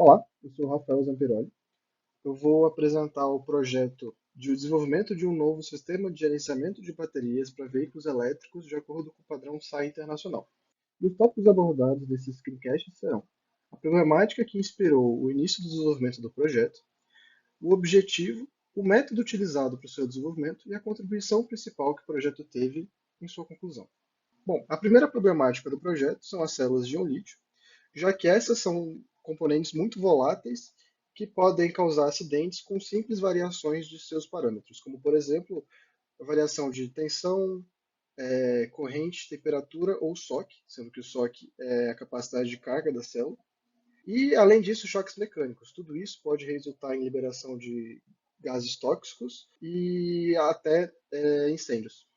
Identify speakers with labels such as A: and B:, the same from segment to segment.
A: Olá, eu sou o Rafael Zampiroli. Eu vou apresentar o projeto de desenvolvimento de um novo sistema de gerenciamento de baterias para veículos elétricos de acordo com o padrão SAE internacional. E os tópicos abordados nesse screencast serão a problemática que inspirou o início do desenvolvimento do projeto, o objetivo, o método utilizado para o seu desenvolvimento e a contribuição principal que o projeto teve em sua conclusão. Bom, a primeira problemática do projeto são as células de íon lítio, já que essas são componentes muito voláteis que podem causar acidentes com simples variações de seus parâmetros, como, por exemplo, a variação de tensão, corrente, temperatura ou SOC, sendo que o SOC é a capacidade de carga da célula. E, além disso, choques mecânicos. Tudo isso pode resultar em liberação de gases tóxicos e até incêndios.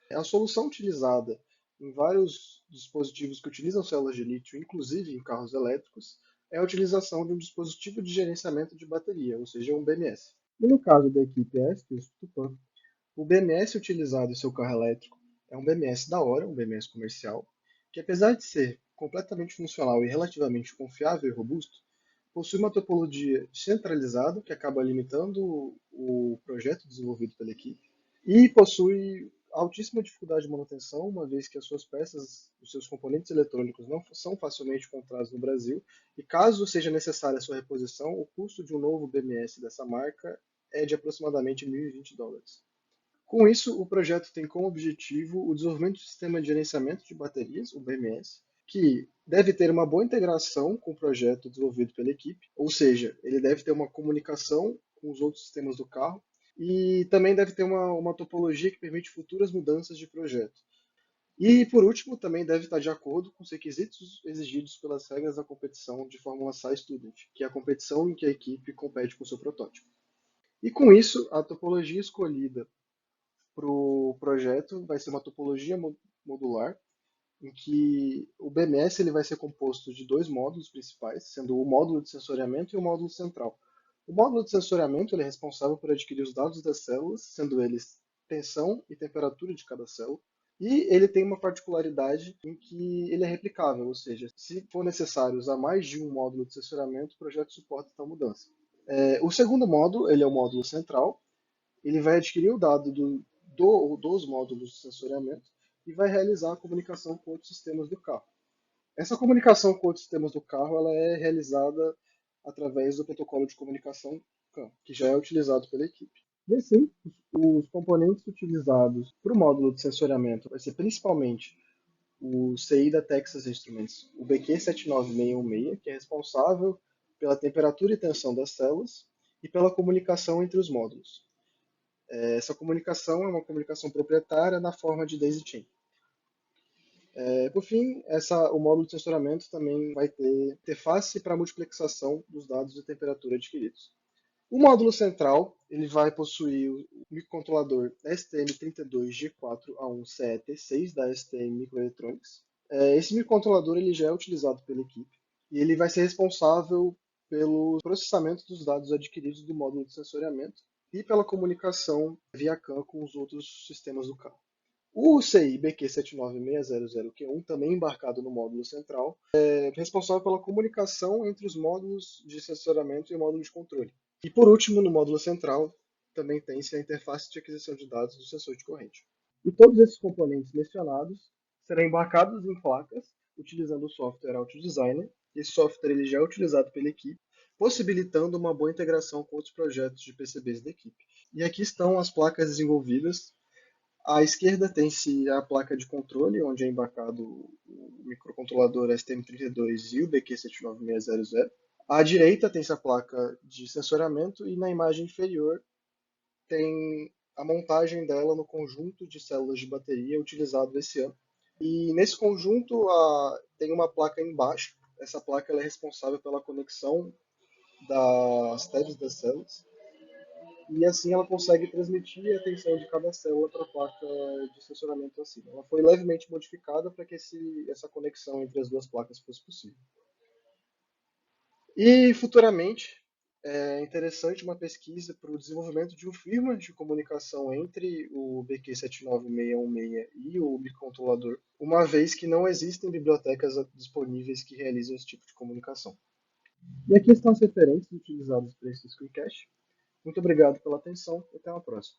A: A solução utilizada em vários dispositivos que utilizam células de lítio, inclusive em carros elétricos, é a utilização de um dispositivo de gerenciamento de bateria, ou seja, um BMS. E no caso da equipe ESP, Tupã, o BMS utilizado em seu carro elétrico é um BMS da hora, um BMS comercial, que apesar de ser completamente funcional e relativamente confiável e robusto, possui uma topologia centralizada que acaba limitando o projeto desenvolvido pela equipe e possui altíssima dificuldade de manutenção, uma vez que as suas peças, os seus componentes eletrônicos não são facilmente encontrados no Brasil, e caso seja necessária a sua reposição, o custo de um novo BMS dessa marca é de aproximadamente US$ 1.020. Com isso, o projeto tem como objetivo o desenvolvimento de um sistema de gerenciamento de baterias, o BMS, que deve ter uma boa integração com o projeto desenvolvido pela equipe, ou seja, ele deve ter uma comunicação com os outros sistemas do carro e também deve ter uma topologia que permite futuras mudanças de projeto. E, por último, também deve estar de acordo com os requisitos exigidos pelas regras da competição de Fórmula SAE Student, que é a competição em que a equipe compete com o seu protótipo. E com isso, a topologia escolhida para o projeto vai ser uma topologia modular, em que o BMS ele vai ser composto de dois módulos principais, sendo o módulo de sensoriamento e o módulo central. O módulo de sensoriamento ele é responsável por adquirir os dados das células, sendo eles tensão e temperatura de cada célula, e ele tem uma particularidade em que ele é replicável, ou seja, se for necessário usar mais de um módulo de sensoriamento, o projeto suporta tal mudança. O segundo módulo ele é o módulo central, ele vai adquirir o dado dos módulos de sensoriamento e vai realizar a comunicação com outros sistemas do carro. Essa comunicação com outros sistemas do carro ela é realizada através do protocolo de comunicação CAN, que já é utilizado pela equipe. E assim, os componentes utilizados para o módulo de sensoriamento vai ser principalmente o CI da Texas Instruments, o BQ79616, que é responsável pela temperatura e tensão das células e pela comunicação entre os módulos. Essa comunicação é uma comunicação proprietária na forma de daisy chain. Por fim, o módulo de sensoramento também vai ter interface para multiplexação dos dados de temperatura adquiridos. O módulo central ele vai possuir o microcontrolador STM32G4A1CET6 da STM Microelectronics. Esse microcontrolador ele já é utilizado pela equipe e ele vai ser responsável pelo processamento dos dados adquiridos do módulo de sensoriamento e pela comunicação via CAN com os outros sistemas do carro. O CI BQ79600Q1, também embarcado no módulo central, é responsável pela comunicação entre os módulos de sensoramento e o módulo de controle. E por último, no módulo central, também tem-se a interface de aquisição de dados do sensor de corrente. E todos esses componentes mencionados serão embarcados em placas utilizando o software AutoDesigner. Esse software ele já é utilizado pela equipe, possibilitando uma boa integração com outros projetos de PCBs da equipe. E aqui estão as placas desenvolvidas. À esquerda tem-se a placa de controle, onde é embarcado o microcontrolador STM32 e o BQ79600. À direita tem-se a placa de sensoramento e na imagem inferior tem a montagem dela no conjunto de células de bateria utilizado esse ano. E nesse conjunto tem uma placa embaixo. Essa placa ela é responsável pela conexão das tabs das células e assim ela consegue transmitir a tensão de cada célula para a placa de sensoramento acima. Ela foi levemente modificada para que essa conexão entre as duas placas fosse possível. E futuramente é interessante uma pesquisa para o desenvolvimento de um firmware de comunicação entre o BQ79616 e o microcontrolador, uma vez que não existem bibliotecas disponíveis que realizem esse tipo de comunicação. E aqui estão as referências utilizadas para esse screencast. Muito obrigado pela atenção e até uma próxima.